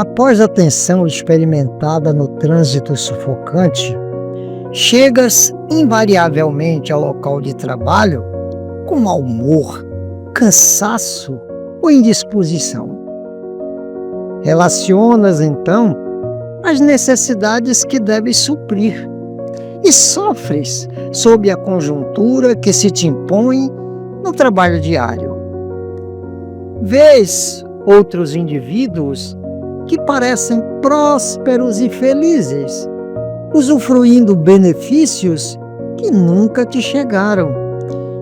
Após a tensão experimentada no trânsito sufocante, chegas invariavelmente ao local de trabalho com mau humor, cansaço ou indisposição. Relacionas, então, as necessidades que deves suprir e sofres sob a conjuntura que se te impõe no trabalho diário. Vês outros indivíduos que parecem prósperos e felizes, usufruindo benefícios que nunca te chegaram,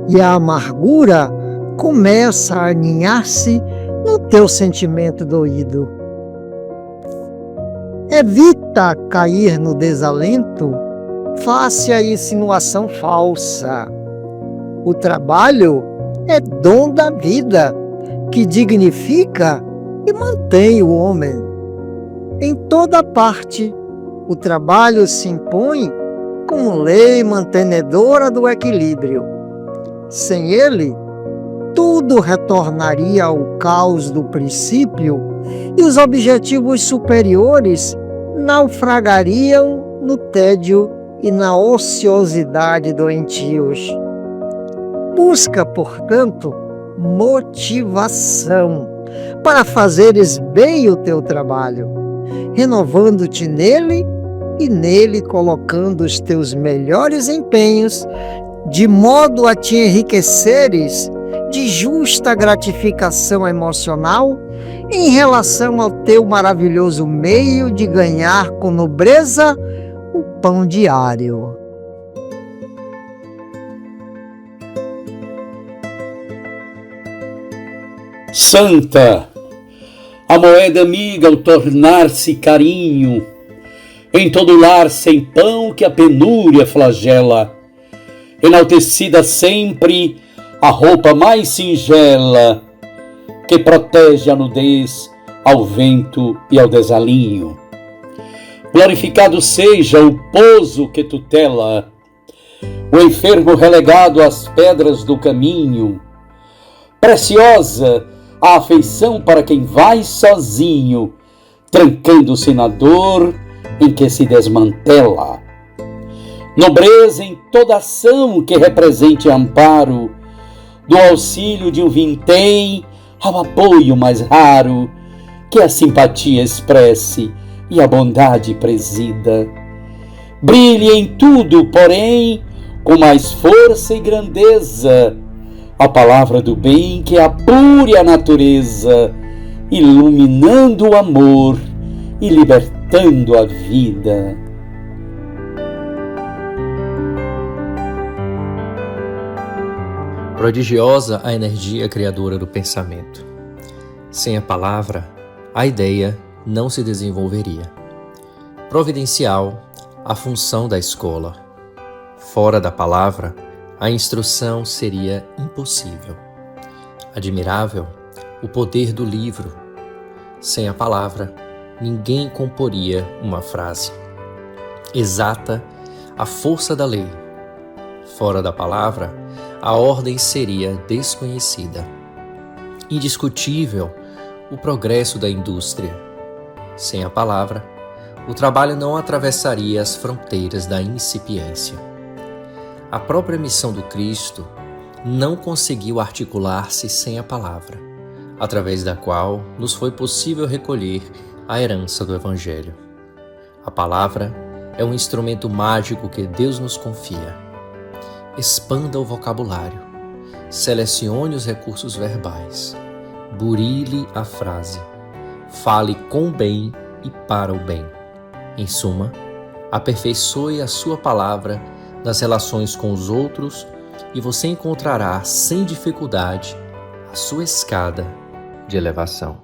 e a amargura começa a aninhar-se no teu sentimento doído. Evita cair no desalento face à insinuação falsa. O trabalho é dom da vida, que dignifica e mantém o homem. Em toda parte, o trabalho se impõe como lei mantenedora do equilíbrio. Sem ele, tudo retornaria ao caos do princípio e os objetivos superiores naufragariam no tédio e na ociosidade doentios. Busca, portanto, motivação para fazeres bem o teu trabalho, renovando-te nele e nele colocando os teus melhores empenhos, de modo a te enriqueceres de justa gratificação emocional em relação ao teu maravilhoso meio de ganhar com nobreza o pão diário. Santa, a moeda amiga ao tornar-se carinho, em todo lar sem pão que a penúria flagela, enaltecida sempre a roupa mais singela, que protege a nudez ao vento e ao desalinho. Glorificado seja o pouso que tutela o enfermo relegado às pedras do caminho, preciosa a afeição para quem vai sozinho, trancando-se na dor em que se desmantela. Nobreza em toda ação que represente amparo, do auxílio de um vintém ao apoio mais raro, que a simpatia expresse e a bondade presida. Brilhe em tudo, porém, com mais força e grandeza, a palavra do bem que apure a natureza, iluminando o amor e libertando a vida. Prodigiosa a energia criadora do pensamento. Sem a palavra, a ideia não se desenvolveria. Providencial, a função da escola. Fora da palavra, a instrução seria impossível. Admirável, o poder do livro. Sem a palavra, ninguém comporia uma frase. Exata, a força da lei. Fora da palavra, a ordem seria desconhecida. Indiscutível, o progresso da indústria. Sem a palavra, o trabalho não atravessaria as fronteiras da incipiência. A própria missão do Cristo não conseguiu articular-se sem a palavra, através da qual nos foi possível recolher a herança do Evangelho. A palavra é um instrumento mágico que Deus nos confia. Expanda o vocabulário, selecione os recursos verbais, burile a frase, fale com o bem e para o bem. Em suma, aperfeiçoe a sua palavra nas relações com os outros e você encontrará sem dificuldade a sua escada de elevação.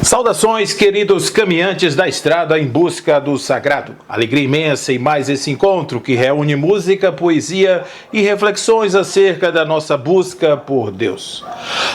Saudações, queridos caminhantes da estrada em busca do sagrado. Alegria imensa em mais esse encontro que reúne música, poesia e reflexões acerca da nossa busca por Deus.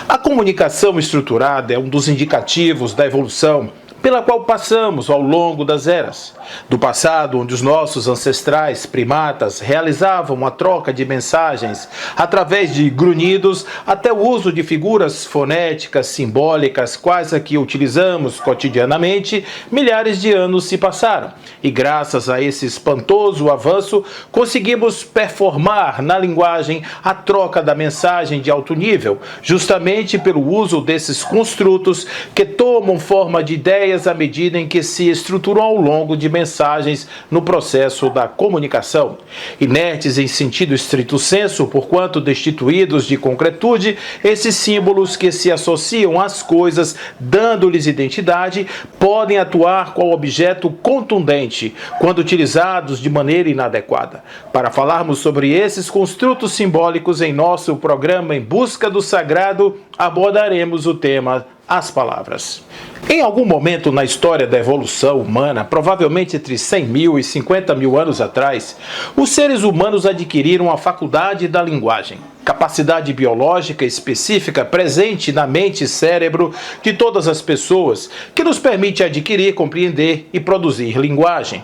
A comunicação estruturada é um dos indicativos da evolução, pela qual passamos ao longo das eras. Do passado, onde os nossos ancestrais primatas realizavam a troca de mensagens através de grunhidos, até o uso de figuras fonéticas simbólicas, quais a que utilizamos cotidianamente, milhares de anos se passaram. E graças a esse espantoso avanço, conseguimos performar na linguagem a troca da mensagem de alto nível, justamente pelo uso desses construtos que tomam forma de ideias à medida em que se estruturam ao longo de mensagens no processo da comunicação. Inertes em sentido estrito senso, porquanto destituídos de concretude, esses símbolos que se associam às coisas, dando-lhes identidade, podem atuar qual objeto contundente, quando utilizados de maneira inadequada. Para falarmos sobre esses construtos simbólicos em nosso programa Em Busca do Sagrado, abordaremos o tema as palavras. Em algum momento na história da evolução humana, provavelmente entre 100 mil e 50 mil anos atrás, os seres humanos adquiriram a faculdade da linguagem, capacidade biológica específica presente na mente e cérebro de todas as pessoas, que nos permite adquirir, compreender e produzir linguagem.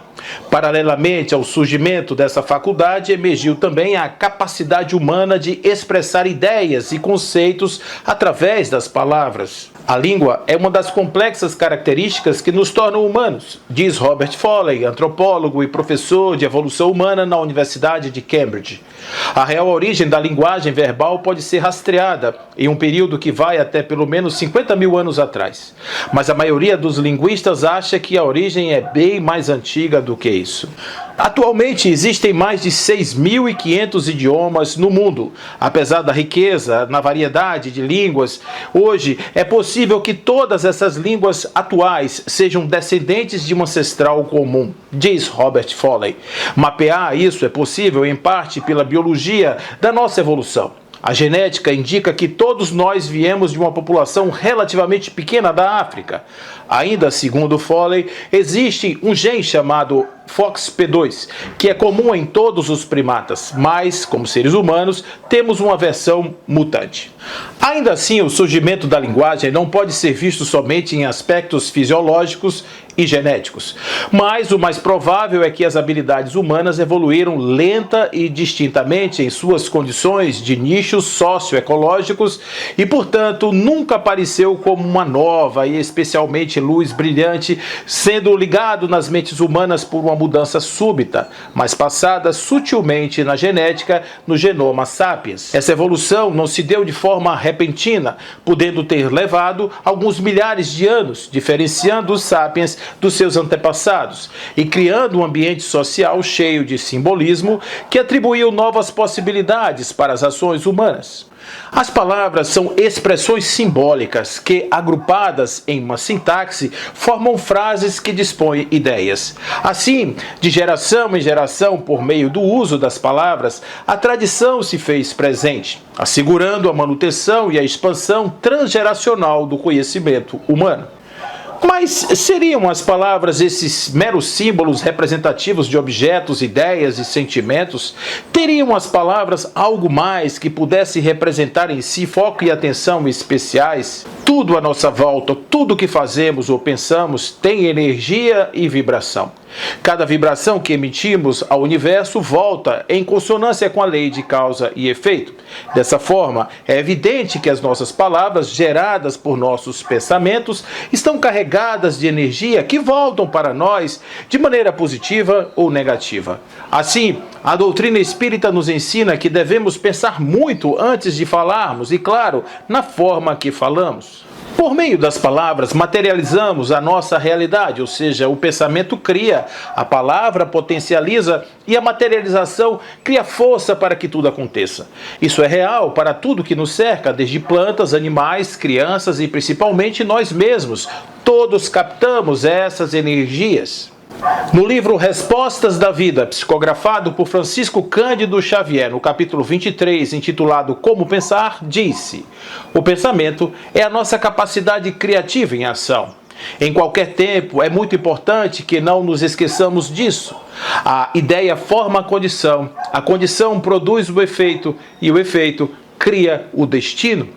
Paralelamente ao surgimento dessa faculdade, emergiu também a capacidade humana de expressar ideias e conceitos através das palavras. A língua é uma das complexas características que nos tornam humanos, diz Robert Foley, antropólogo e professor de evolução humana na Universidade de Cambridge. A real origem da linguagem verbal pode ser rastreada em um período que vai até pelo menos 50 mil anos atrás. Mas a maioria dos linguistas acha que a origem é bem mais antiga do que isso. Atualmente existem mais de 6.500 idiomas no mundo. Apesar da riqueza na variedade de línguas, hoje é possível que todas essas línguas atuais sejam descendentes de um ancestral comum, diz Robert Foley. Mapear isso é possível em parte pela biologia da nossa evolução. A genética indica que todos nós viemos de uma população relativamente pequena da África. Ainda segundo Foley, existe um gene chamado FOXP2, que é comum em todos os primatas, mas, como seres humanos, temos uma versão mutante. Ainda assim, o surgimento da linguagem não pode ser visto somente em aspectos fisiológicos e genéticos, mas o mais provável é que as habilidades humanas evoluíram lenta e distintamente em suas condições de nichos socioecológicos e, portanto, nunca apareceu como uma nova e especialmente luz brilhante, sendo ligado nas mentes humanas por uma mudança súbita, mas passada sutilmente na genética, no genoma sapiens. Essa evolução não se deu de forma repentina, podendo ter levado alguns milhares de anos, diferenciando os sapiens dos seus antepassados e criando um ambiente social cheio de simbolismo que atribuiu novas possibilidades para as ações humanas. As palavras são expressões simbólicas que, agrupadas em uma sintaxe, formam frases que dispõem ideias. Assim, de geração em geração, por meio do uso das palavras, a tradição se fez presente, assegurando a manutenção e a expansão transgeracional do conhecimento humano. Mas seriam as palavras esses meros símbolos representativos de objetos, ideias e sentimentos? Teriam as palavras algo mais que pudesse representar em si foco e atenção especiais? Tudo à nossa volta, tudo que fazemos ou pensamos tem energia e vibração. Cada vibração que emitimos ao universo volta em consonância com a lei de causa e efeito. Dessa forma, é evidente que as nossas palavras, geradas por nossos pensamentos, estão carregadas de energia que voltam para nós de maneira positiva ou negativa. Assim, a doutrina espírita nos ensina que devemos pensar muito antes de falarmos e, claro, na forma que falamos. Por meio das palavras, materializamos a nossa realidade, ou seja, o pensamento cria, a palavra potencializa e a materialização cria força para que tudo aconteça. Isso é real para tudo que nos cerca, desde plantas, animais, crianças e principalmente nós mesmos. Todos captamos essas energias. No livro Respostas da Vida, psicografado por Francisco Cândido Xavier, no capítulo 23, intitulado Como Pensar, disse: o pensamento é a nossa capacidade criativa em ação. Em qualquer tempo, é muito importante que não nos esqueçamos disso. A ideia forma a condição produz o efeito e o efeito cria o destino.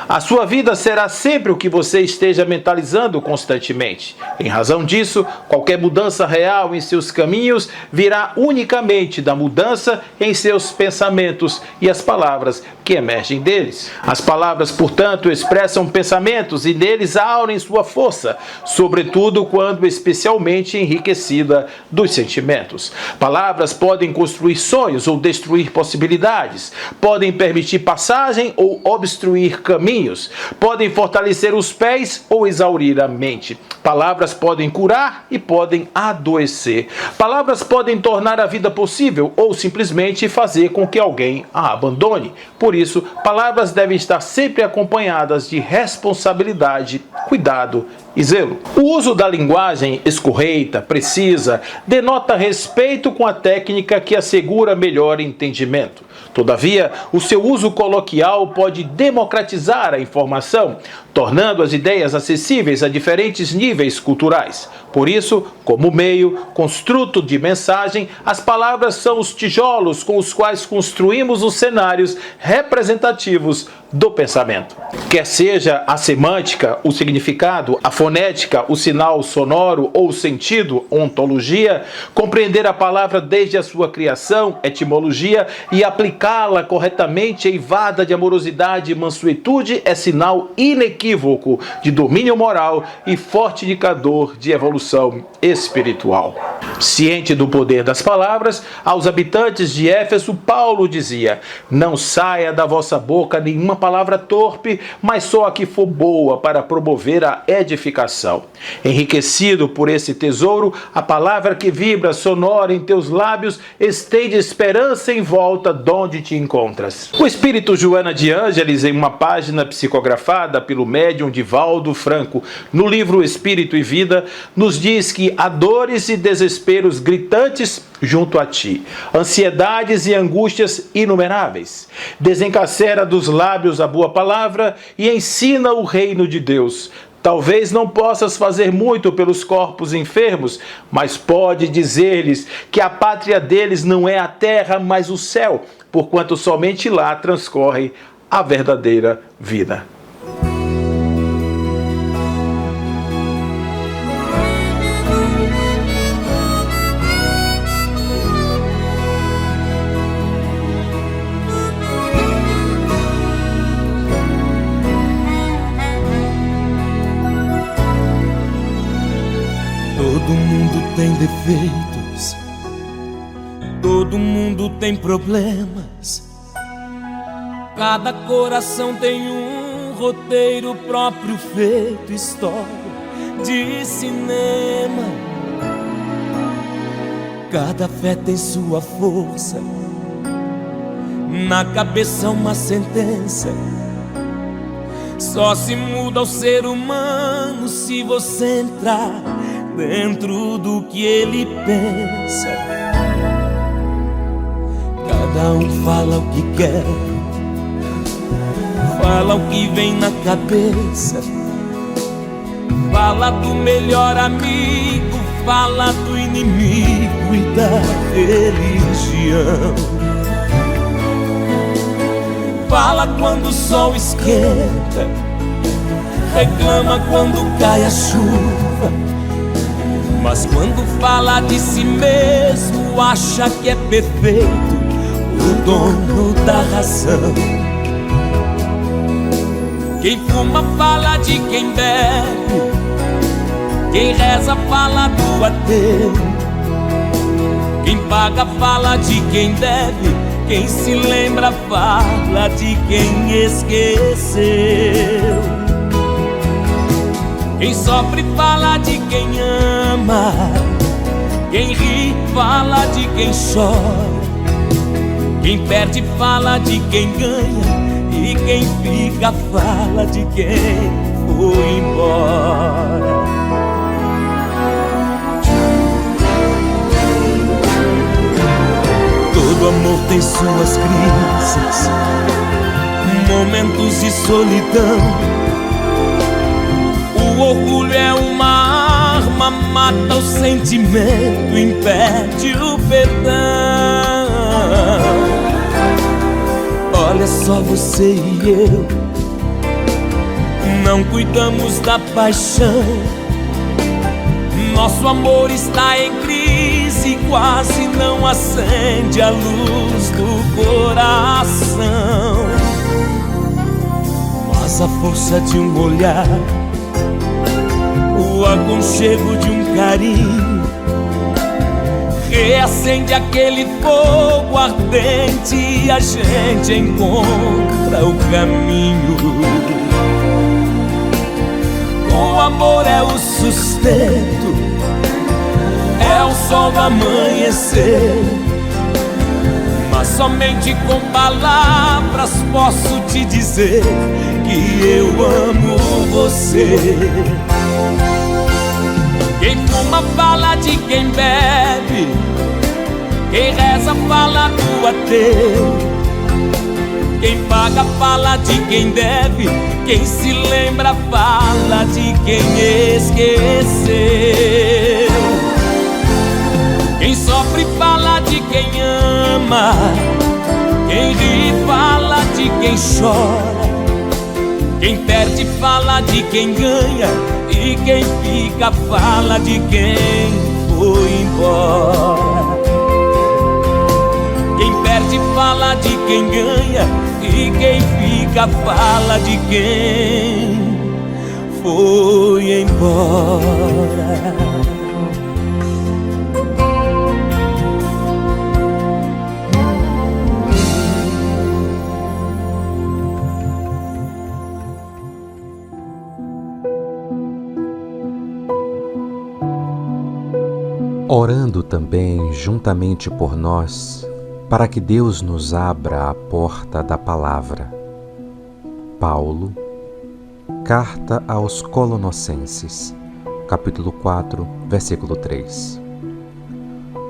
A sua vida será sempre o que você esteja mentalizando constantemente. Em razão disso, qualquer mudança real em seus caminhos virá unicamente da mudança em seus pensamentos e as palavras que emergem deles. As palavras, portanto, expressam pensamentos e neles aurem sua força, sobretudo quando especialmente enriquecida dos sentimentos. Palavras podem construir sonhos ou destruir possibilidades, podem permitir passagem ou obstruir caminhos, podem fortalecer os pés ou exaurir a mente. Palavras podem curar e podem adoecer. Palavras podem tornar a vida possível ou simplesmente fazer com que alguém a abandone. Por isso, palavras devem estar sempre acompanhadas de responsabilidade, cuidado e zelo. O uso da linguagem escorreita, precisa, denota respeito com a técnica que assegura melhor entendimento. Todavia, o seu uso coloquial pode democratizar a informação, tornando as ideias acessíveis a diferentes níveis culturais. Por isso, como meio, construto de mensagem, as palavras são os tijolos com os quais construímos os cenários representativos do pensamento. Quer seja a semântica, o significado, a fonética, o sinal sonoro ou o sentido, ontologia, compreender a palavra desde a sua criação, etimologia, e aplicá-la corretamente eivada de amorosidade e mansuetude é sinal inequívoco de domínio moral e forte indicador de evolução espiritual. Ciente do poder das palavras, aos habitantes de Éfeso, Paulo dizia: não saia da vossa boca nenhuma palavra torpe, mas só a que for boa para promover a edificação. Enriquecido por esse tesouro, a palavra que vibra sonora em teus lábios estende esperança em volta donde te encontras. O espírito Joana de Ângeles, em uma página psicografada pelo médium Divaldo Franco, no livro Espírito e Vida, nos diz que há dores e desesperos gritantes junto a ti, ansiedades e angústias inumeráveis. Desencarcera dos lábios a boa palavra e ensina o reino de Deus. Talvez não possas fazer muito pelos corpos enfermos, mas pode dizer-lhes que a pátria deles não é a terra, mas o céu, porquanto somente lá transcorre a verdadeira vida. Todo mundo tem defeitos, todo mundo tem problemas. Cada coração tem um roteiro próprio feito história de cinema. Cada fé tem sua força, na cabeça uma sentença. Só se muda o ser humano se você entrar dentro do que ele pensa. Cada um fala o que quer, fala o que vem na cabeça. Fala do melhor amigo, fala do inimigo e da religião. Fala quando o sol esquenta, reclama quando cai a chuva. Mas quando fala de si mesmo, acha que é perfeito, o dono da razão. Quem fuma fala de quem bebe, quem reza fala do ateu. Quem paga fala de quem deve, quem se lembra fala de quem esqueceu. Quem sofre fala de quem ama, quem ri fala de quem chora. Quem perde fala de quem ganha, e quem fica fala de quem foi embora. Todo amor tem suas crises, momentos de solidão. O orgulho é uma arma, mata o sentimento, impede o perdão. Olha só você e eu, não cuidamos da paixão. Nosso amor está em crise, quase não acende a luz do coração. Mas a força de um olhar, o aconchego de um carinho, reacende aquele fogo ardente e a gente encontra o caminho. O amor é o sustento, é o sol do amanhecer. Mas somente com palavras posso te dizer que eu amo você. Quem fuma fala de quem bebe, quem reza fala do ateu. Quem paga fala de quem deve, quem se lembra fala de quem esqueceu. Quem sofre fala de quem ama, quem ri fala de quem chora. Quem perde fala de quem ganha, e quem fica fala de quem foi embora. Quem perde fala de quem ganha, e quem fica fala de quem foi embora. Orando também juntamente por nós, para que Deus nos abra a porta da palavra. Paulo, Carta aos Colossenses, capítulo 4, versículo 3.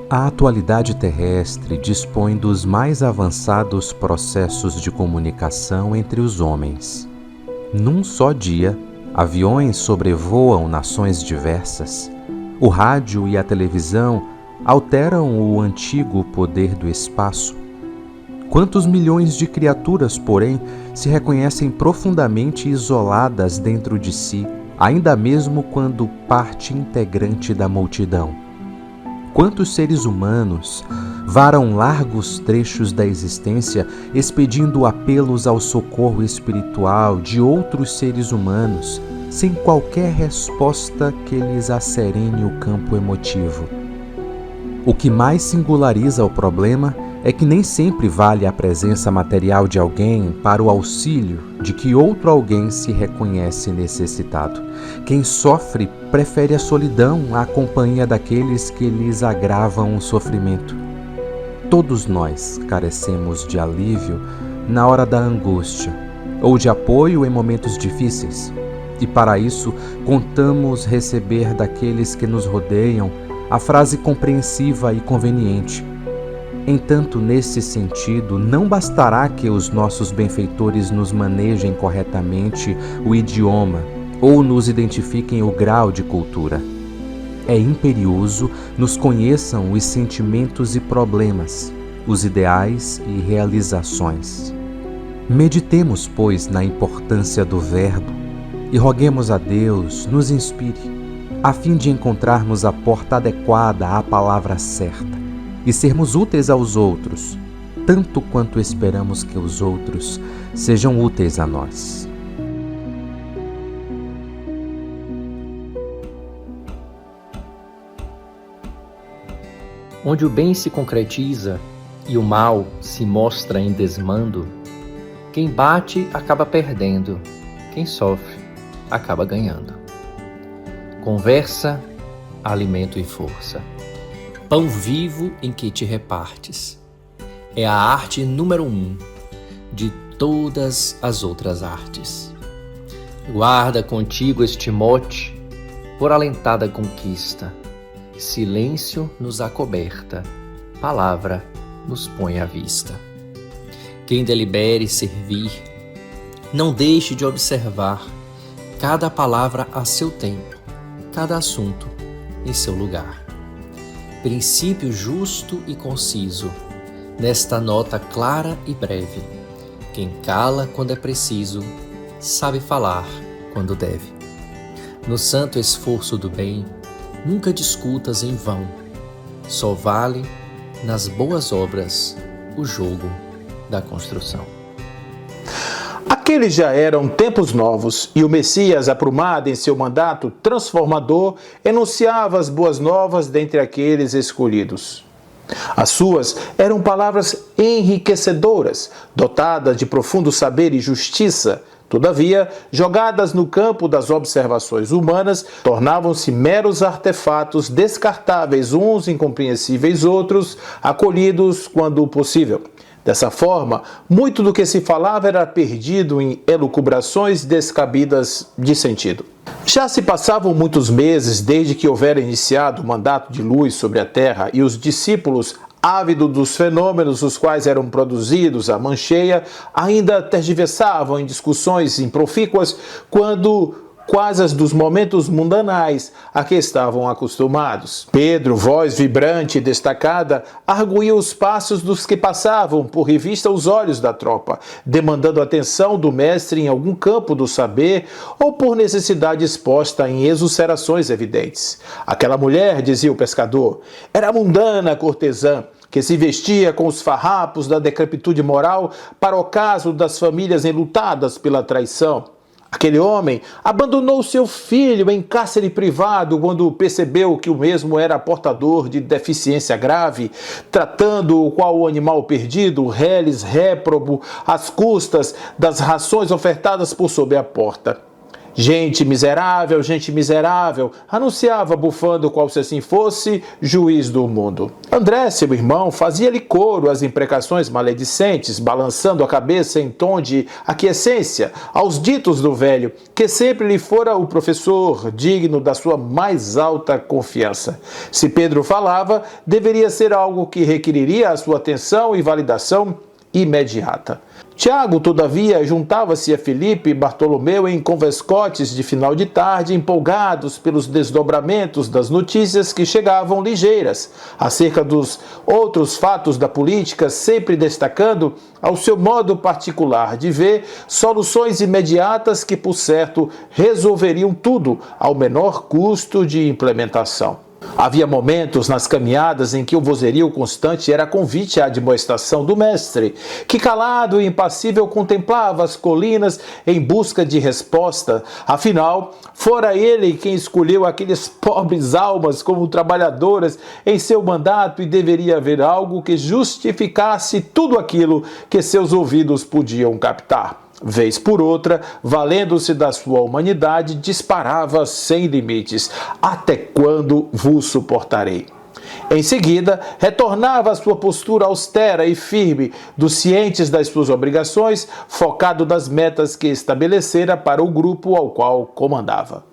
A atualidade terrestre dispõe dos mais avançados processos de comunicação entre os homens. Num só dia, aviões sobrevoam nações diversas. O rádio e a televisão alteram o antigo poder do espaço. Quantos milhões de criaturas, porém, se reconhecem profundamente isoladas dentro de si, ainda mesmo quando parte integrante da multidão? Quantos seres humanos varam largos trechos da existência expedindo apelos ao socorro espiritual de outros seres humanos, sem qualquer resposta que lhes acerene o campo emotivo? O que mais singulariza o problema é que nem sempre vale a presença material de alguém para o auxílio de que outro alguém se reconhece necessitado. Quem sofre prefere a solidão à companhia daqueles que lhes agravam o sofrimento. Todos nós carecemos de alívio na hora da angústia ou de apoio em momentos difíceis. E para isso, contamos receber daqueles que nos rodeiam a frase compreensiva e conveniente. Entanto, nesse sentido, não bastará que os nossos benfeitores nos manejem corretamente o idioma ou nos identifiquem o grau de cultura. É imperioso nos conheçam os sentimentos e problemas, os ideais e realizações. Meditemos, pois, na importância do verbo e roguemos a Deus nos inspire, a fim de encontrarmos a porta adequada à palavra certa e sermos úteis aos outros, tanto quanto esperamos que os outros sejam úteis a nós. Onde o bem se concretiza e o mal se mostra em desmando, quem bate acaba perdendo, quem sofre acaba ganhando. Conversa, alimento e força. Pão vivo em que te repartes. É a arte número 1 de todas as outras artes. Guarda contigo este mote por alentada conquista. Silêncio nos acoberta, palavra nos põe à vista. Quem delibere servir, não deixe de observar cada palavra a seu tempo, cada assunto em seu lugar. Princípio justo e conciso, nesta nota clara e breve. Quem cala quando é preciso, sabe falar quando deve. No santo esforço do bem, nunca discutas em vão. Só vale, nas boas obras, o jogo da construção. Aqueles já eram tempos novos, e o Messias, aprumado em seu mandato transformador, enunciava as boas novas dentre aqueles escolhidos. As suas eram palavras enriquecedoras, dotadas de profundo saber e justiça. Todavia, jogadas no campo das observações humanas, tornavam-se meros artefatos descartáveis, uns incompreensíveis, outros acolhidos quando possível. Dessa forma, muito do que se falava era perdido em elucubrações descabidas de sentido. Já se passavam muitos meses desde que houvera iniciado o mandato de luz sobre a terra, e os discípulos, ávidos dos fenômenos os quais eram produzidos à mão cheia, ainda tergiversavam em discussões improfícuas quando quase as dos momentos mundanais a que estavam acostumados. Pedro, voz vibrante e destacada, arguía os passos dos que passavam por revista aos olhos da tropa, demandando atenção do mestre em algum campo do saber ou por necessidade exposta em exucerações evidentes. Aquela mulher, dizia o pescador, era mundana cortesã, que se vestia com os farrapos da decrepitude moral para o caso das famílias enlutadas pela traição. Aquele homem abandonou seu filho em cárcere privado quando percebeu que o mesmo era portador de deficiência grave, tratando-o qual o animal perdido, reles réprobo, às custas das rações ofertadas por sob a porta. Gente miserável, anunciava bufando qual se assim fosse, juiz do mundo. André, seu irmão, fazia-lhe coro às imprecações maledicentes, balançando a cabeça em tom de aquiescência aos ditos do velho, que sempre lhe fora o professor, digno da sua mais alta confiança. Se Pedro falava, deveria ser algo que requeriria a sua atenção e validação imediata. Tiago, todavia, juntava-se a Felipe e Bartolomeu em converscotes de final de tarde, empolgados pelos desdobramentos das notícias que chegavam ligeiras, acerca dos outros fatos da política, sempre destacando, ao seu modo particular de ver, soluções imediatas que, por certo, resolveriam tudo ao menor custo de implementação. Havia momentos nas caminhadas em que o vozerio constante era convite à admoestação do mestre, que calado e impassível contemplava as colinas em busca de resposta. Afinal, fora ele quem escolheu aqueles pobres almas como trabalhadoras em seu mandato, e deveria haver algo que justificasse tudo aquilo que seus ouvidos podiam captar. Vez por outra, valendo-se da sua humanidade, disparava sem limites. Até quando vos suportarei? Em seguida, retornava à sua postura austera e firme, dos cientes das suas obrigações, focado nas metas que estabelecera para o grupo ao qual comandava.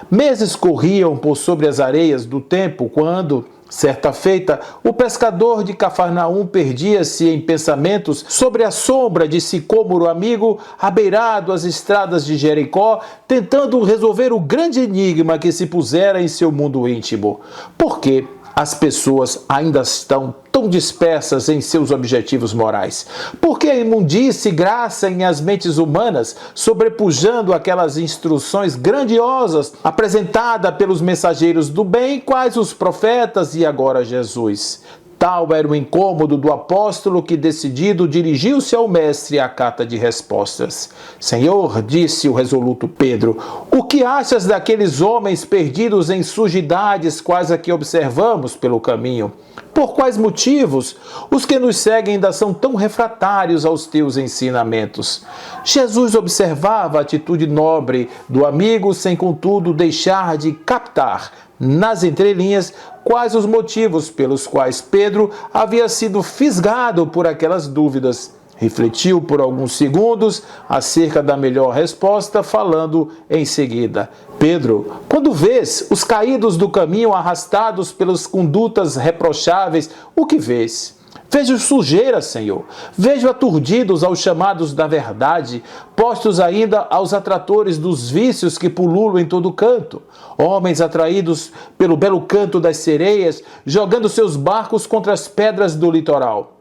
Meses corriam por sobre as areias do tempo quando, certa feita, o pescador de Cafarnaum perdia-se em pensamentos sobre a sombra de sicômoro amigo, abeirado às estradas de Jericó, tentando resolver o grande enigma que se pusera em seu mundo íntimo. Por que as pessoas ainda estão tão dispersas em seus objetivos morais? Por que a imundície graça em as mentes humanas, sobrepujando aquelas instruções grandiosas apresentadas pelos mensageiros do bem, quais os profetas e agora Jesus? Tal era o incômodo do apóstolo que, decidido, dirigiu-se ao mestre à cata de respostas. Senhor, disse o resoluto Pedro, o que achas daqueles homens perdidos em sujidades quais a que observamos pelo caminho? Por quais motivos os que nos seguem ainda são tão refratários aos teus ensinamentos? Jesus observava a atitude nobre do amigo sem, contudo, deixar de captar nas entrelinhas quais os motivos pelos quais Pedro havia sido fisgado por aquelas dúvidas. Refletiu por alguns segundos acerca da melhor resposta, falando em seguida: Pedro, quando vês os caídos do caminho arrastados pelas condutas reprocháveis, o que vês? Vejo sujeira, Senhor. Vejo aturdidos aos chamados da verdade, postos ainda aos atratores dos vícios que pululam em todo canto. Homens atraídos pelo belo canto das sereias, jogando seus barcos contra as pedras do litoral.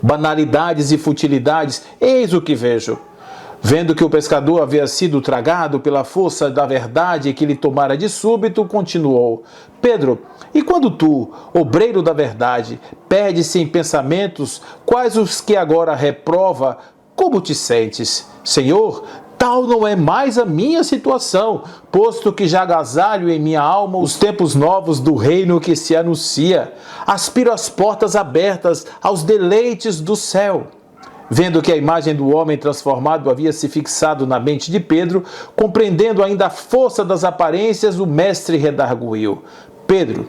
Banalidades e futilidades, eis o que vejo. Vendo que o pescador havia sido tragado pela força da verdade que lhe tomara de súbito, continuou: Pedro, e quando tu, obreiro da verdade, perdes-se em pensamentos, quais os que agora reprova, como te sentes? Senhor, tal não é mais a minha situação, posto que já agasalho em minha alma os tempos novos do reino que se anuncia. Aspiro as portas abertas aos deleites do céu. Vendo que a imagem do homem transformado havia se fixado na mente de Pedro, compreendendo ainda a força das aparências, o mestre redarguiu: Pedro,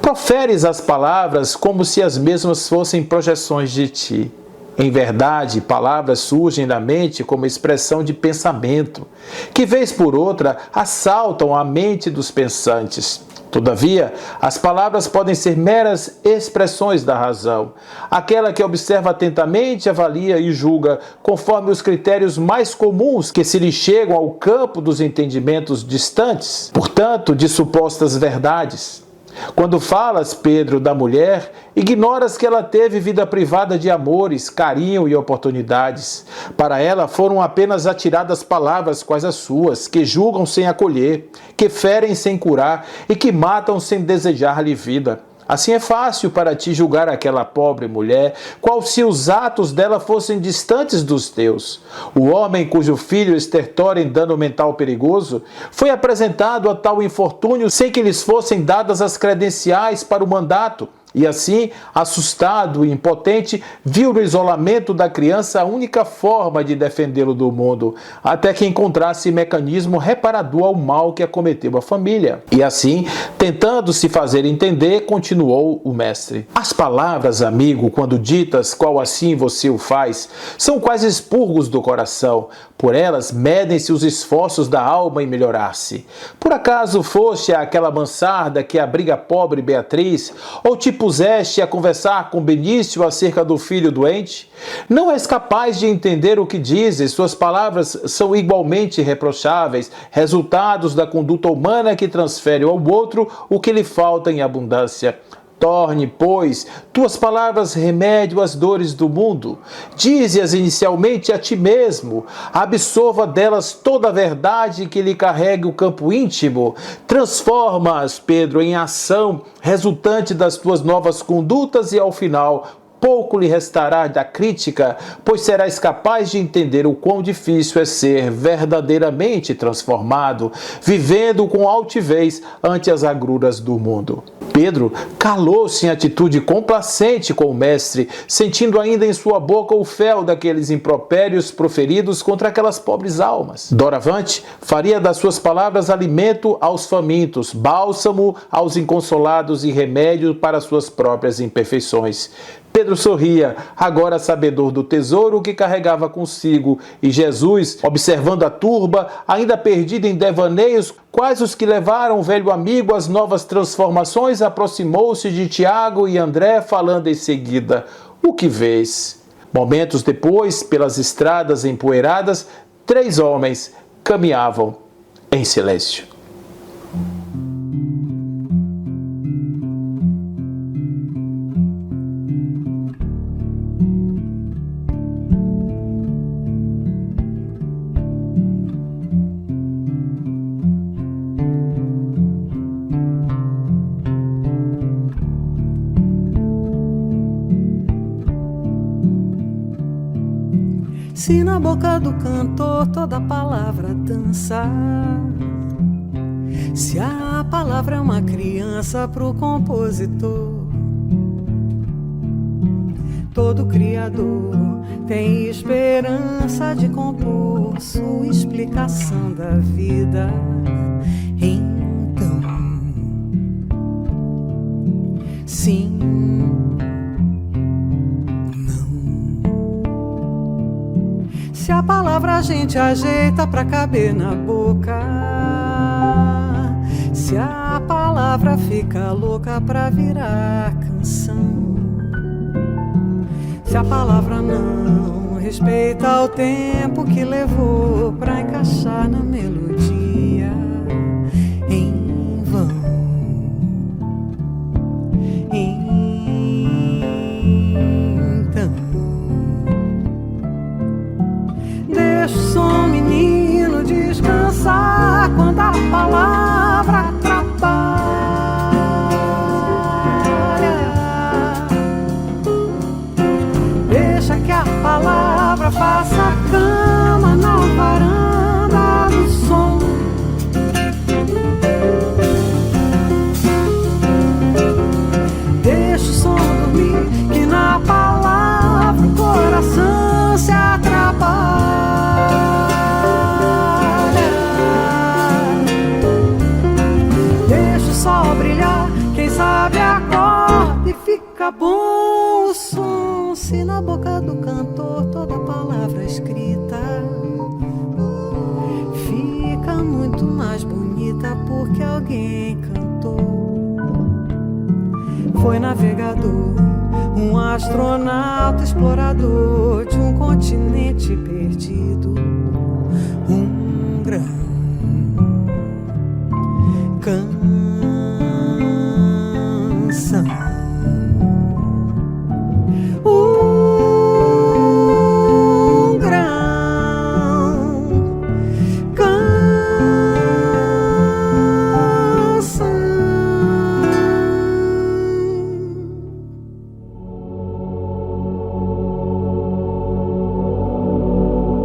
proferes as palavras como se as mesmas fossem projeções de ti. Em verdade, palavras surgem na mente como expressão de pensamento, que vez por outra assaltam a mente dos pensantes. Todavia, as palavras podem ser meras expressões da razão, aquela que observa atentamente, avalia e julga conforme os critérios mais comuns que se lhe chegam ao campo dos entendimentos distantes, portanto, de supostas verdades. Quando falas, Pedro, da mulher, ignoras que ela teve vida privada de amores, carinho e oportunidades. Para ela foram apenas atiradas palavras quais as suas, que julgam sem acolher, que ferem sem curar e que matam sem desejar-lhe vida. Assim é fácil para ti julgar aquela pobre mulher, qual se os atos dela fossem distantes dos teus. O homem cujo filho estertora em dano mental perigoso foi apresentado a tal infortúnio sem que lhes fossem dadas as credenciais para o mandato. E assim, assustado e impotente, viu no isolamento da criança a única forma de defendê-lo do mundo, até que encontrasse mecanismo reparador ao mal que acometeu a família. E assim, tentando se fazer entender, continuou o mestre: As palavras, amigo, quando ditas, qual assim você o faz, são quais expurgos do coração. Por elas medem-se os esforços da alma em melhorar-se. Por acaso foste àquela mansarda que abriga a pobre Beatriz, ou te puseste a conversar com Benício acerca do filho doente? Não és capaz de entender o que dizes, suas palavras são igualmente reprocháveis, resultados da conduta humana que transfere ao outro o que lhe falta em abundância. Torne, pois, tuas palavras remédio às dores do mundo. Dize-as inicialmente a ti mesmo. Absorva delas toda a verdade que lhe carregue o campo íntimo. Transforma-as, Pedro, em ação resultante das tuas novas condutas e, ao final, pouco lhe restará da crítica, pois serás capaz de entender o quão difícil é ser verdadeiramente transformado, vivendo com altivez ante as agruras do mundo. Pedro calou-se em atitude complacente com o mestre, sentindo ainda em sua boca o fel daqueles impropérios proferidos contra aquelas pobres almas. Doravante, faria das suas palavras alimento aos famintos, bálsamo aos inconsolados e remédio para suas próprias imperfeições. Pedro sorria, agora sabedor do tesouro que carregava consigo, e Jesus, observando a turba, ainda perdida em devaneios, quais os que levaram o velho amigo às novas transformações, aproximou-se de Tiago e André, falando em seguida: O que vês? Momentos depois, pelas estradas empoeiradas, 3 homens caminhavam em silêncio. Se na boca do cantor toda palavra dança, se a palavra é uma criança pro compositor, todo criador tem esperança de compor sua explicação da vida. Então, sim, se a palavra a gente ajeita pra caber na boca, se a palavra fica louca pra virar canção, se a palavra não respeita o tempo que levou pra encaixar na melodia, em vão. Então, deixa o Deixa que a palavra faça cama na varanda do som. Deixa o som dormir, que na palavra o coração se atrapalha. Deixa o sol brilhar, quem sabe acorda e fica bom o som. Se na boca do cantor toda palavra escrita fica muito mais bonita porque alguém cantou. Foi navegador, um astronauta explorador de um continente perdido, um grão canção.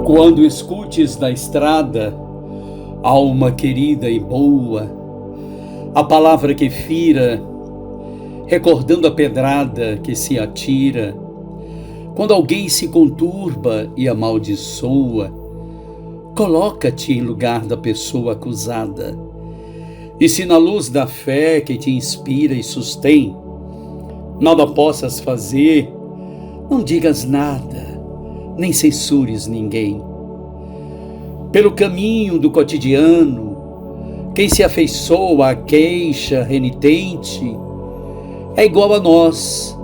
Quando escutes na estrada, alma querida e boa, a palavra que fira, recordando a pedrada que se atira, quando alguém se conturba e amaldiçoa, coloca-te em lugar da pessoa acusada. E se na luz da fé que te inspira e sustém, nada possas fazer, não digas nada, nem censures ninguém. Pelo caminho do cotidiano, quem se afeiçoa à queixa renitente é igual a nós,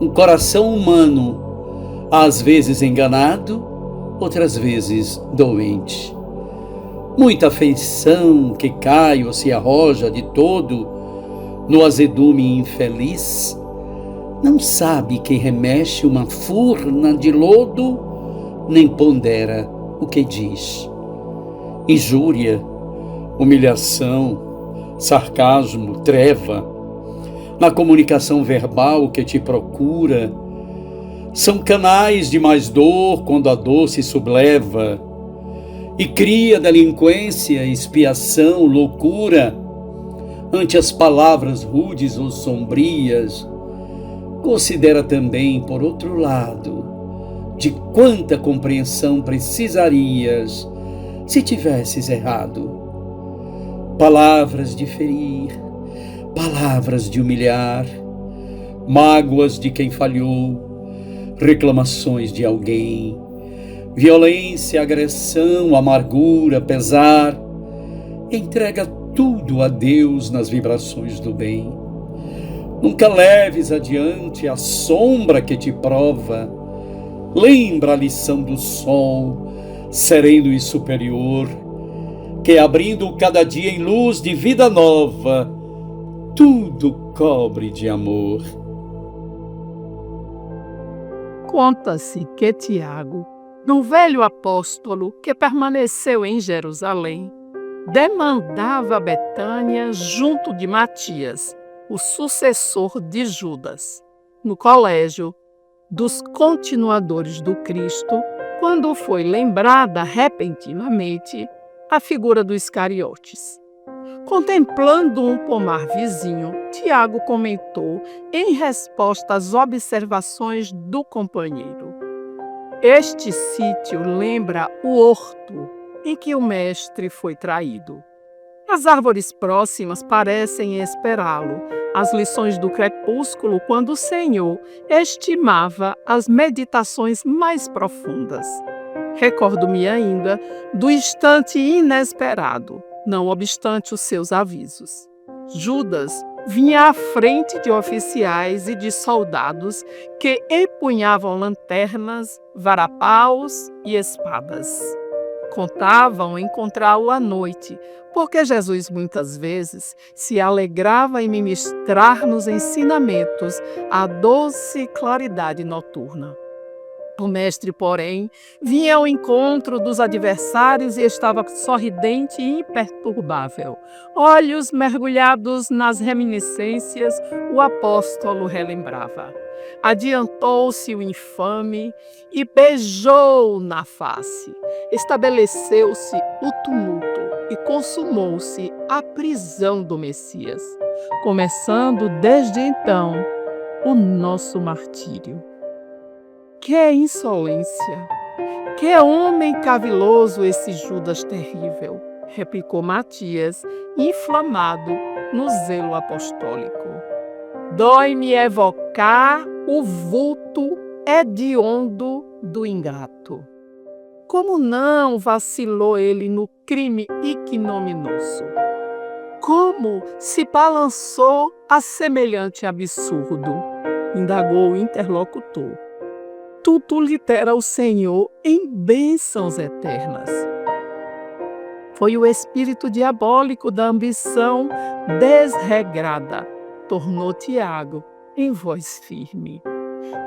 um coração humano, às vezes enganado, outras vezes doente. Muita afeição que cai ou se arroja de todo no azedume infeliz, não sabe quem remexe uma furna de lodo, nem pondera o que diz. Injúria, humilhação, sarcasmo, treva, na comunicação verbal que te procura, são canais de mais dor quando a dor se subleva e cria delinquência, expiação, loucura. Ante as palavras rudes ou sombrias, considera também, por outro lado, de quanta compreensão precisarias se tivesses errado. Palavras de ferir, palavras de humilhar, mágoas de quem falhou, reclamações de alguém, violência, agressão, amargura, pesar. Entrega tudo a Deus nas vibrações do bem. Nunca leves adiante a sombra que te prova. Lembra a lição do sol, sereno e superior, que abrindo cada dia em luz de vida nova, tudo cobre de amor. Conta-se que Tiago, um velho apóstolo que permaneceu em Jerusalém, demandava Betânia junto de Matias, o sucessor de Judas, no colégio dos continuadores do Cristo, quando foi lembrada repentinamente a figura do Iscariotes. Contemplando um pomar vizinho, Tiago comentou em resposta às observações do companheiro: "Este sítio lembra o horto em que o mestre foi traído. As árvores próximas parecem esperá-lo, as lições do crepúsculo, quando o Senhor estimava as meditações mais profundas. Recordo-me ainda do instante inesperado, não obstante os seus avisos. Judas vinha à frente de oficiais e de soldados que empunhavam lanternas, varapaus e espadas. Contavam encontrá-lo à noite, porque Jesus muitas vezes se alegrava em ministrar nos ensinamentos a doce claridade noturna. O mestre, porém, vinha ao encontro dos adversários e estava sorridente e imperturbável. Olhos mergulhados nas reminiscências, o apóstolo relembrava: Adiantou-se o infame e beijou na face. Estabeleceu-se o tumulto e consumou-se a prisão do Messias, começando desde então o nosso martírio. Que insolência! Que homem caviloso esse Judas terrível! Replicou Matias, inflamado no zelo apostólico. Dói-me evocar o vulto hediondo do ingrato. Como não vacilou ele no crime ignominioso? Como se balançou a semelhante absurdo? Indagou o interlocutor. Tudo lhe dera o Senhor em bênçãos eternas. Foi o espírito diabólico da ambição desregrada, tornou Tiago em voz firme.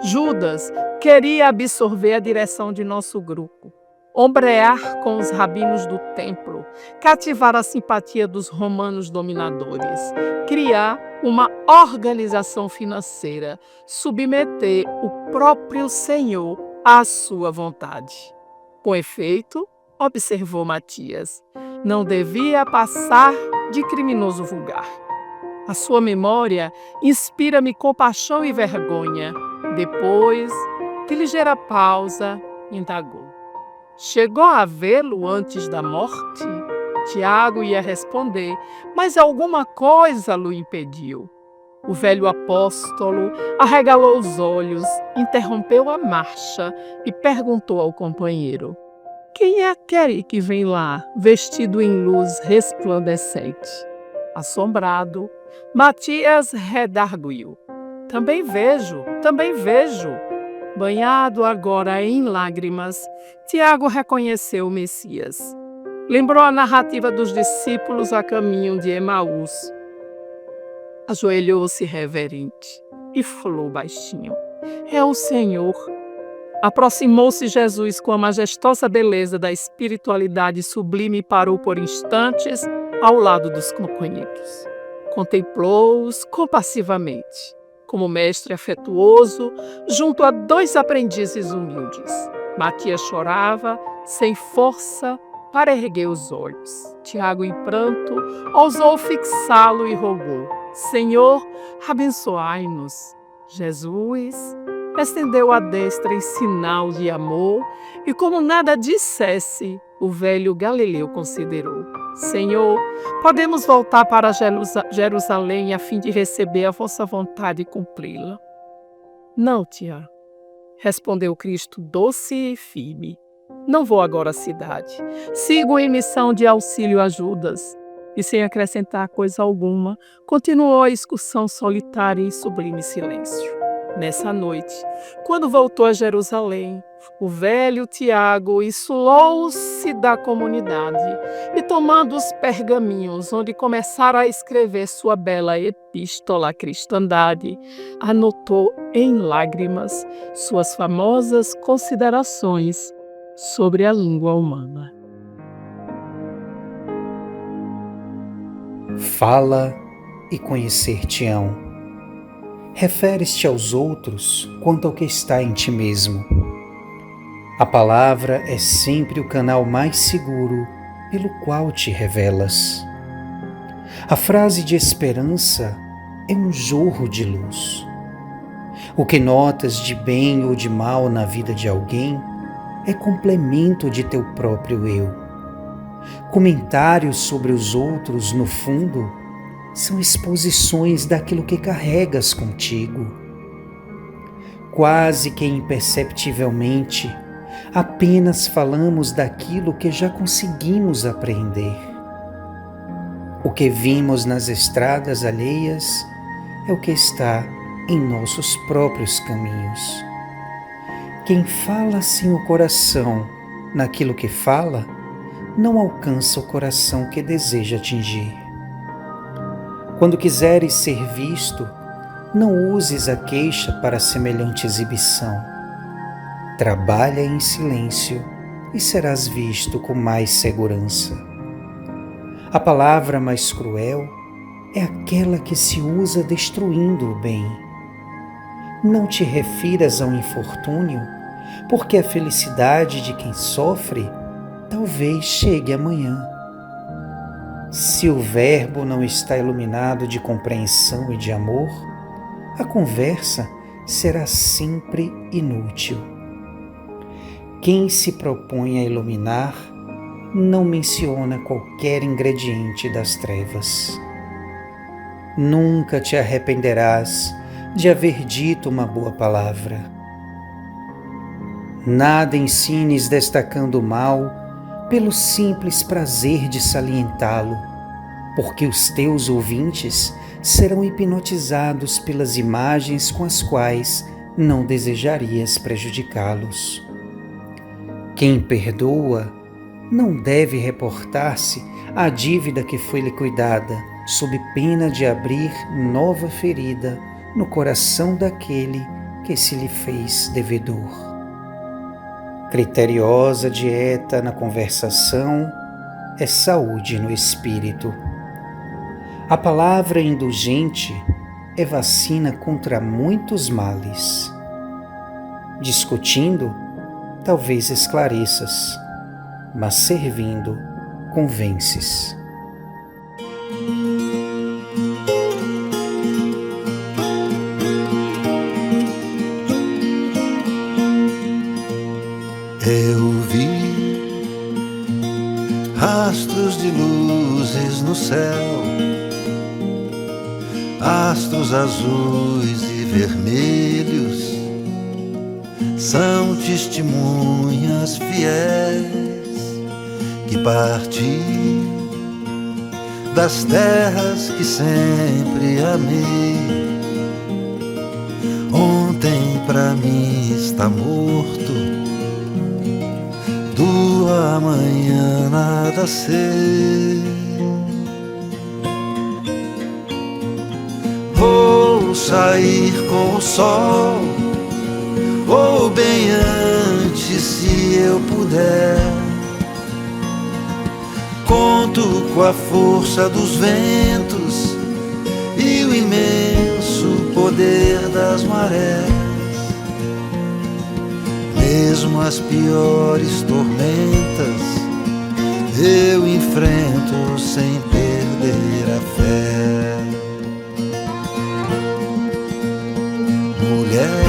Judas queria absorver a direção de nosso grupo, ombrear com os rabinos do templo, cativar a simpatia dos romanos dominadores, criar uma organização financeira, submeter o próprio Senhor à sua vontade. Com efeito, observou Matias, não devia passar de criminoso vulgar. A sua memória inspira-me compaixão e vergonha. Depois de ligeira pausa, indagou. Chegou a vê-lo antes da morte? Tiago ia responder, mas alguma coisa o impediu. O velho apóstolo arregalou os olhos, interrompeu a marcha e perguntou ao companheiro: quem é aquele que vem lá, vestido em luz resplandecente? Assombrado, Matias redarguiu. Também vejo. Banhado agora em lágrimas, Tiago reconheceu o Messias. Lembrou a narrativa dos discípulos a caminho de Emaús. Ajoelhou-se reverente e falou baixinho: é o Senhor. Aproximou-se Jesus com a majestosa beleza da espiritualidade sublime e parou por instantes ao lado dos companheiros. Contemplou-os compassivamente, como mestre afetuoso, junto a dois aprendizes humildes. Matias chorava, sem força, para erguer os olhos. Tiago, em pranto, ousou fixá-lo e rogou: Senhor, abençoai-nos. Jesus estendeu a destra em sinal de amor e, como nada dissesse, o velho Galileu considerou: Senhor, podemos voltar para Jerusalém a fim de receber a vossa vontade e cumpri-la? Não, Tiago, respondeu Cristo doce e firme. Não vou agora à cidade. Sigo em missão de auxílio a Judas. E sem acrescentar coisa alguma, continuou a excursão solitária em sublime silêncio. Nessa noite, quando voltou a Jerusalém, o velho Tiago isolou-se da comunidade e, tomando os pergaminhos onde começara a escrever sua bela epístola à cristandade, anotou em lágrimas suas famosas considerações sobre a língua humana. Fala e conhecer-te-ão. Referes-te aos outros quanto ao que está em ti mesmo. A palavra é sempre o canal mais seguro pelo qual te revelas. A frase de esperança é um jorro de luz. O que notas de bem ou de mal na vida de alguém é complemento de teu próprio eu. Comentários sobre os outros, no fundo, são exposições daquilo que carregas contigo. Quase que imperceptivelmente, apenas falamos daquilo que já conseguimos aprender. O que vimos nas estradas alheias é o que está em nossos próprios caminhos. Quem fala sem o coração naquilo que fala, não alcança o coração que deseja atingir. Quando quiseres ser visto, não uses a queixa para semelhante exibição. Trabalha em silêncio e serás visto com mais segurança. A palavra mais cruel é aquela que se usa destruindo o bem. não te refiras ao infortúnio, porque a felicidade de quem sofre talvez chegue amanhã. Se o verbo não está iluminado de compreensão e de amor, a conversa será sempre inútil. Quem se propõe a iluminar não menciona qualquer ingrediente das trevas. Nunca te arrependerás de haver dito uma boa palavra. Nada ensines destacando o mal pelo simples prazer de salientá-lo, porque os teus ouvintes serão hipnotizados pelas imagens com as quais não desejarias prejudicá-los. Quem perdoa não deve reportar-se à dívida que foi liquidada, sob pena de abrir nova ferida no coração daquele que se lhe fez devedor. Criteriosa dieta na conversação é saúde no espírito. A palavra indulgente é vacina contra muitos males. Discutindo, talvez esclareças, mas servindo, convences. Eu vi rastros de luzes no céu, astros azuis e vermelhos, são testemunhas fiéis que partiam das terras que sempre amei. Ontem pra mim está morto, do amanhã nada sei. Vou sair com o sol, ou bem antes, se eu puder. Conto com a força dos ventos e o imenso poder das marés. Mesmo as piores tormentas eu enfrento sem perder a fé. Mulher,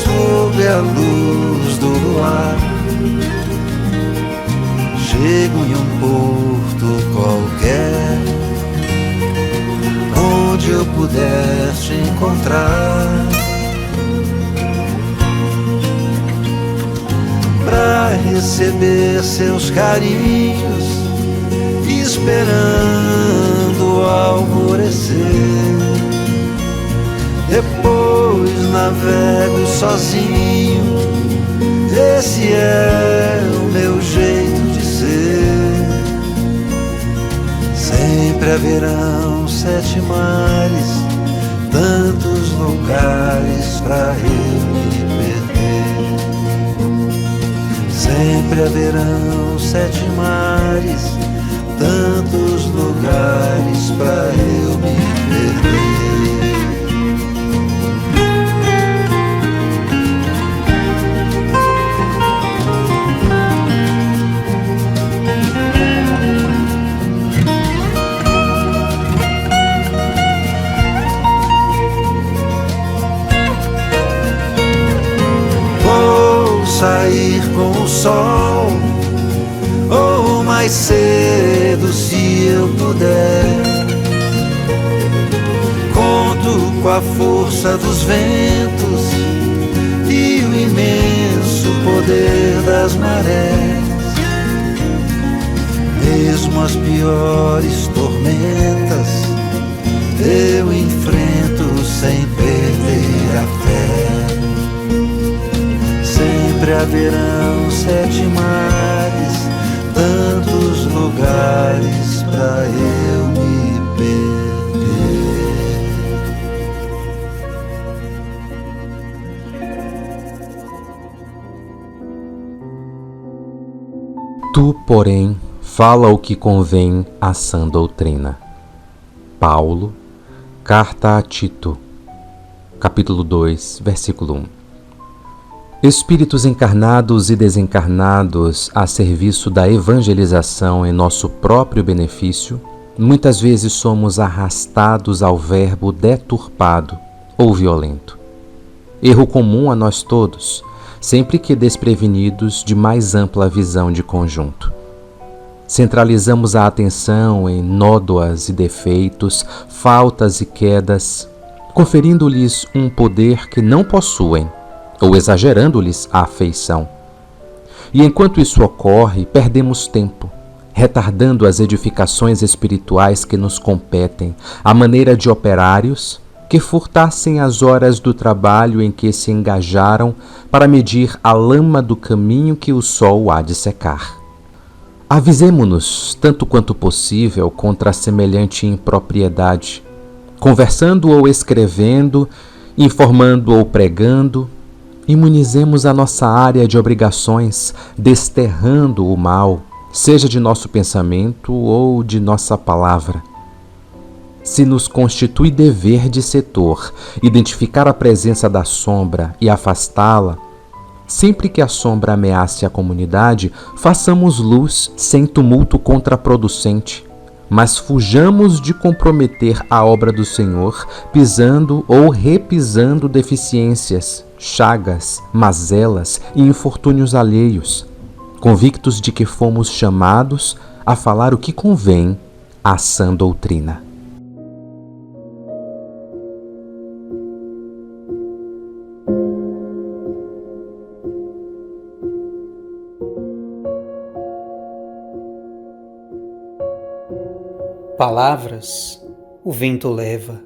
sob a luz do luar, chego em um porto qualquer, onde eu puder te encontrar, pra receber seus carinhos, esperando o alvorecer. Depois navego sozinho, esse é o meu jeito de ser. Sempre haverão 7 mares, tantos lugares pra eu me perder. Sempre haverão 7 mares, tantos lugares pra eu me perder. Sair com o sol, ou mais cedo, se eu puder. Conto com a força dos ventos e o imenso poder das marés. Mesmo as piores tormentas eu enfrento sem perder a fé. Sempre haverão 7 mares, tantos lugares pra eu me perder. Tu, porém, fala o que convém à sã doutrina. Paulo, carta a Tito, capítulo 2, versículo 1. Espíritos encarnados e desencarnados a serviço da evangelização em nosso próprio benefício, muitas vezes somos arrastados ao verbo deturpado ou violento. Erro comum a nós todos, sempre que desprevenidos de mais ampla visão de conjunto. Centralizamos a atenção em nódoas e defeitos, faltas e quedas, conferindo-lhes um poder que não possuem, ou exagerando-lhes a afeição. E enquanto isso ocorre, perdemos tempo, retardando as edificações espirituais que nos competem, à maneira de operários que furtassem as horas do trabalho em que se engajaram para medir a lama do caminho que o sol há de secar. Avisemo-nos, tanto quanto possível, contra semelhante impropriedade, conversando ou escrevendo, informando ou pregando. Imunizemos a nossa área de obrigações, desterrando o mal, seja de nosso pensamento ou de nossa palavra. Se nos constitui dever de setor identificar a presença da sombra e afastá-la, sempre que a sombra ameace a comunidade, façamos luz sem tumulto contraproducente, mas fujamos de comprometer a obra do Senhor, pisando ou repisando deficiências, chagas, mazelas e infortúnios alheios, convictos de que fomos chamados a falar o que convém à sã doutrina. Palavras o vento leva,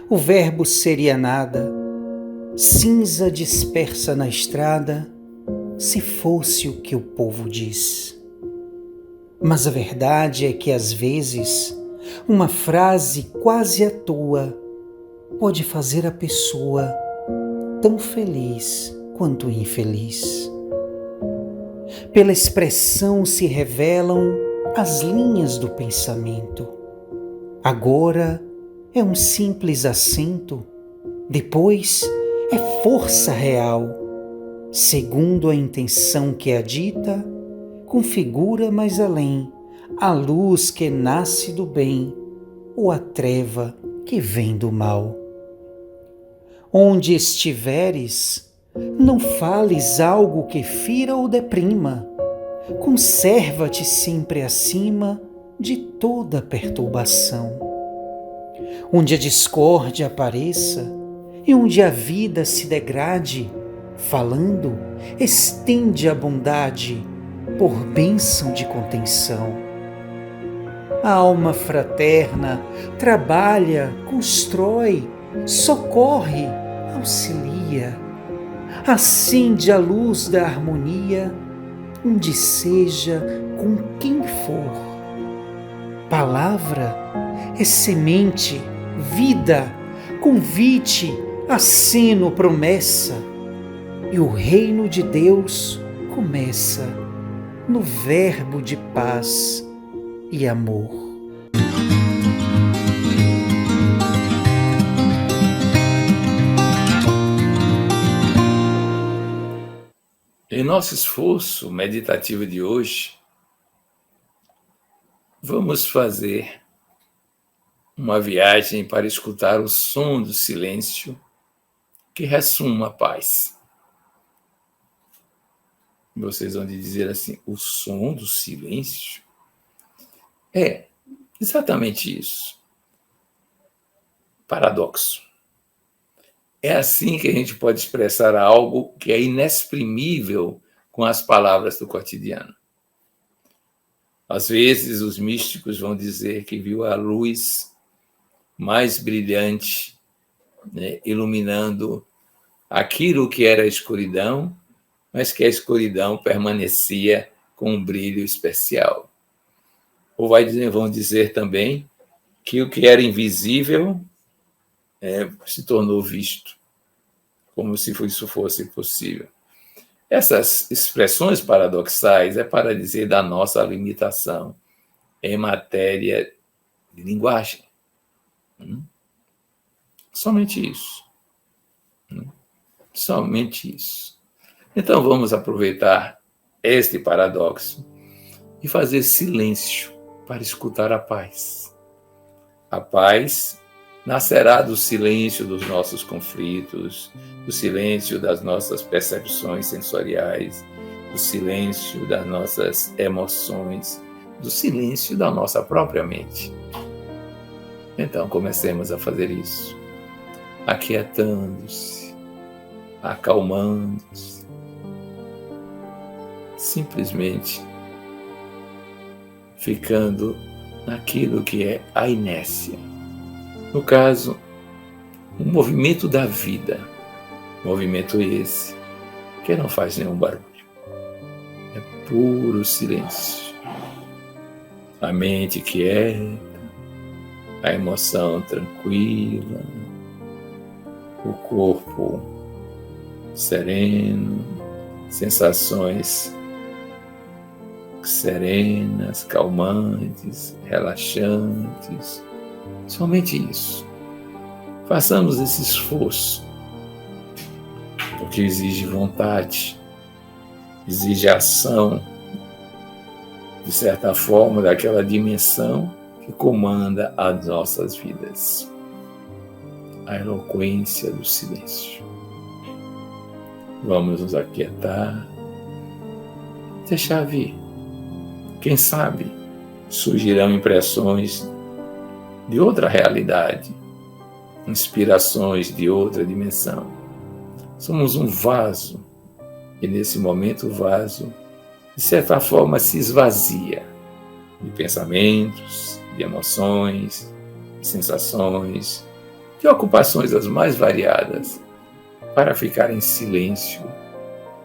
o verbo seria nada, cinza dispersa na estrada, se fosse o que o povo diz. Mas a verdade é que às vezes uma frase quase à toa pode fazer a pessoa tão feliz quanto infeliz. Pela expressão se revelam as linhas do pensamento. Agora é um simples acento, depois é força real. Segundo a intenção que a dita, configura mais além a luz que nasce do bem ou a treva que vem do mal. Onde estiveres, não fales algo que fira ou deprima. Conserva-te sempre acima de toda perturbação. Onde a discórdia apareça e onde a vida se degrade, falando, estende a bondade por bênção de contenção. A alma fraterna trabalha, constrói, socorre, auxilia, acende a luz da harmonia, onde seja, com quem for. Palavra é semente, vida, convite, aceno, promessa. E o reino de Deus começa no verbo de paz e amor. Em nosso esforço meditativo de hoje, vamos fazer uma viagem para escutar o som do silêncio que ressuma a paz. Vocês vão dizer assim, o som do silêncio? É exatamente isso. Paradoxo. É assim que a gente pode expressar algo que é inexprimível com as palavras do cotidiano. Às vezes, os místicos vão dizer que viu a luz mais brilhante, né, iluminando aquilo que era a escuridão, mas que a escuridão permanecia com um brilho especial. Ou vão dizer também que o que era invisível se tornou visto, como se isso fosse possível. Essas expressões paradoxais é para dizer da nossa limitação em matéria de linguagem. Somente isso. Somente isso. Então vamos aproveitar este paradoxo e fazer silêncio para escutar a paz. A paz nascerá do silêncio dos nossos conflitos, do silêncio das nossas percepções sensoriais, do silêncio das nossas emoções, do silêncio da nossa própria mente. Então comecemos a fazer isso, aquietando-se, acalmando-se, simplesmente ficando naquilo que é a inércia. No caso, o movimento da vida, movimento esse que não faz nenhum barulho, é puro silêncio. A mente quieta, a emoção tranquila, o corpo sereno, sensações serenas, calmantes, relaxantes. Somente isso. Façamos esse esforço, porque exige vontade, exige ação, de certa forma, daquela dimensão que comanda as nossas vidas. A eloquência do silêncio. Vamos nos aquietar, deixar vir. Quem sabe surgirão impressões de outra realidade, inspirações de outra dimensão. Somos um vaso, e nesse momento o vaso, de certa forma, se esvazia de pensamentos, de emoções, de sensações, de ocupações as mais variadas, para ficar em silêncio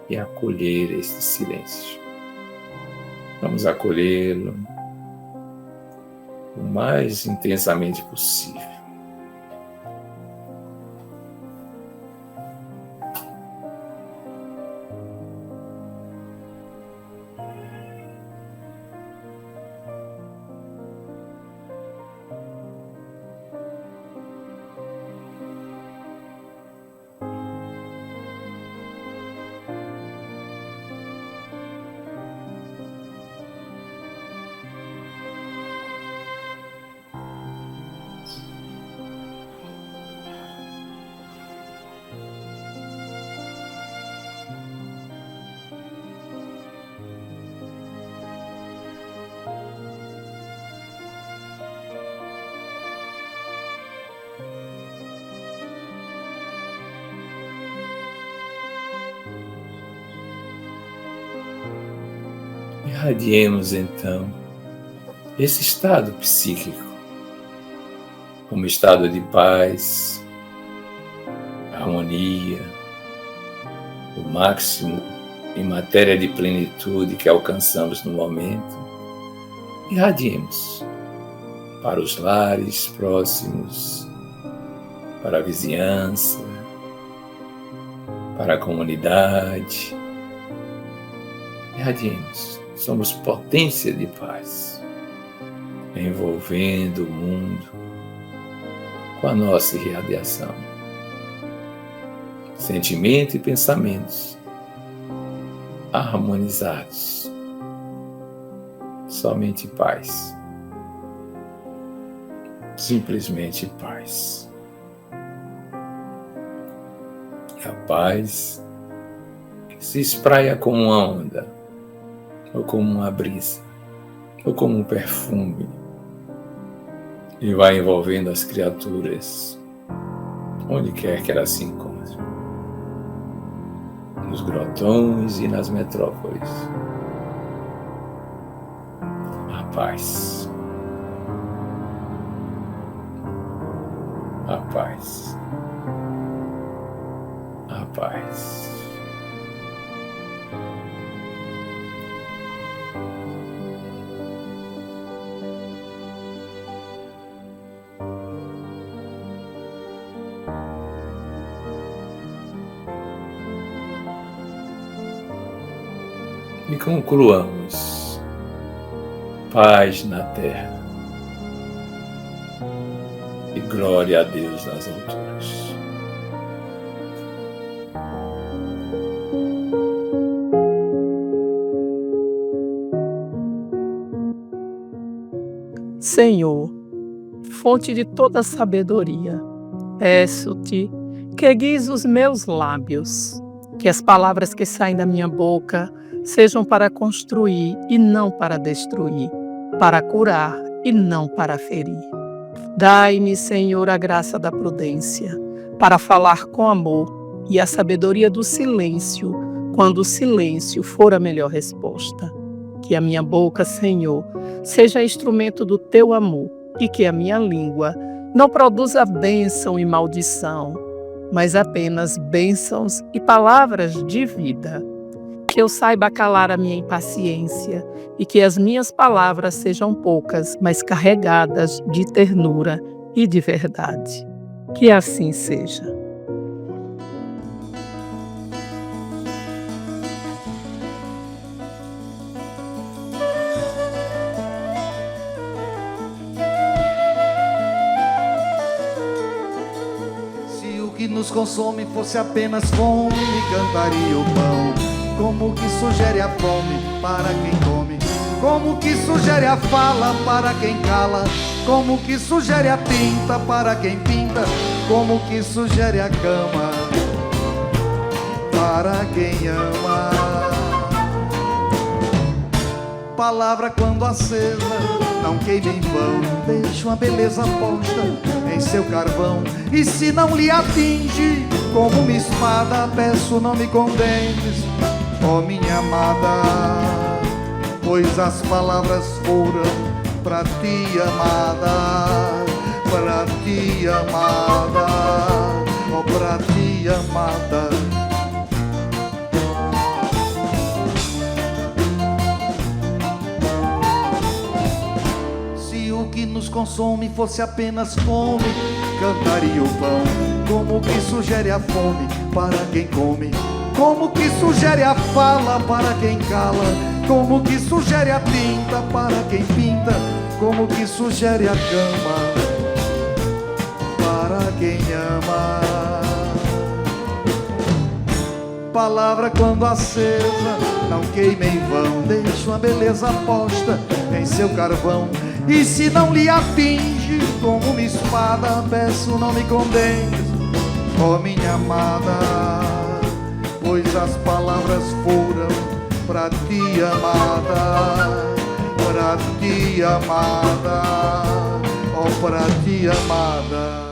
e acolher este silêncio. Vamos acolhê-lo o mais intensamente possível. Irradiemos então esse estado psíquico como estado de paz, harmonia, o máximo em matéria de plenitude que alcançamos no momento. Irradiemos para os lares próximos, para a vizinhança, para a comunidade. Irradiemos. Somos potência de paz, envolvendo o mundo com a nossa irradiação. Sentimento e pensamentos harmonizados. Somente paz. Simplesmente paz. A paz que se espraia como uma onda, ou como uma brisa, ou como um perfume, e vai envolvendo as criaturas, onde quer que elas se encontrem, nos grotões e nas metrópoles. A paz. A paz. A paz. E concluamos. Paz na terra e glória a Deus nas alturas. Senhor, fonte de toda sabedoria, peço-te que guies os meus lábios, que as palavras que saem da minha boca sejam para construir e não para destruir, para curar e não para ferir. Dai-me, Senhor, a graça da prudência, para falar com amor e a sabedoria do silêncio, quando o silêncio for a melhor resposta. Que a minha boca, Senhor, seja instrumento do teu amor e que a minha língua não produza bênção e maldição, mas apenas bênçãos e palavras de vida. Que eu saiba calar a minha impaciência e que as minhas palavras sejam poucas, mas carregadas de ternura e de verdade. Que assim seja. Se o que nos consome fosse apenas fome, cantaria o pão. Como que sugere a fome para quem come? Como que sugere a fala para quem cala? Como que sugere a tinta para quem pinta? Como que sugere a cama para quem ama? Palavra quando acesa não queime em vão, deixa uma beleza posta em seu carvão. E se não lhe atinge como uma espada, peço não me condenes, ó minha amada, pois as palavras foram pra ti, amada, pra ti, amada, ó pra ti, amada. Se o que nos consome fosse apenas fome, cantaria o pão. Como que sugere a fome para quem come? Como que sugere a fala para quem cala? Como que sugere a tinta para quem pinta? Como que sugere a cama para quem ama? Palavra quando acesa não queime em vão, deixa uma beleza posta em seu carvão. E se não lhe atinge como uma espada, peço não me condenes, ó minha amada, pois as palavras foram pra ti, amada, pra ti, amada, ó pra ti, amada.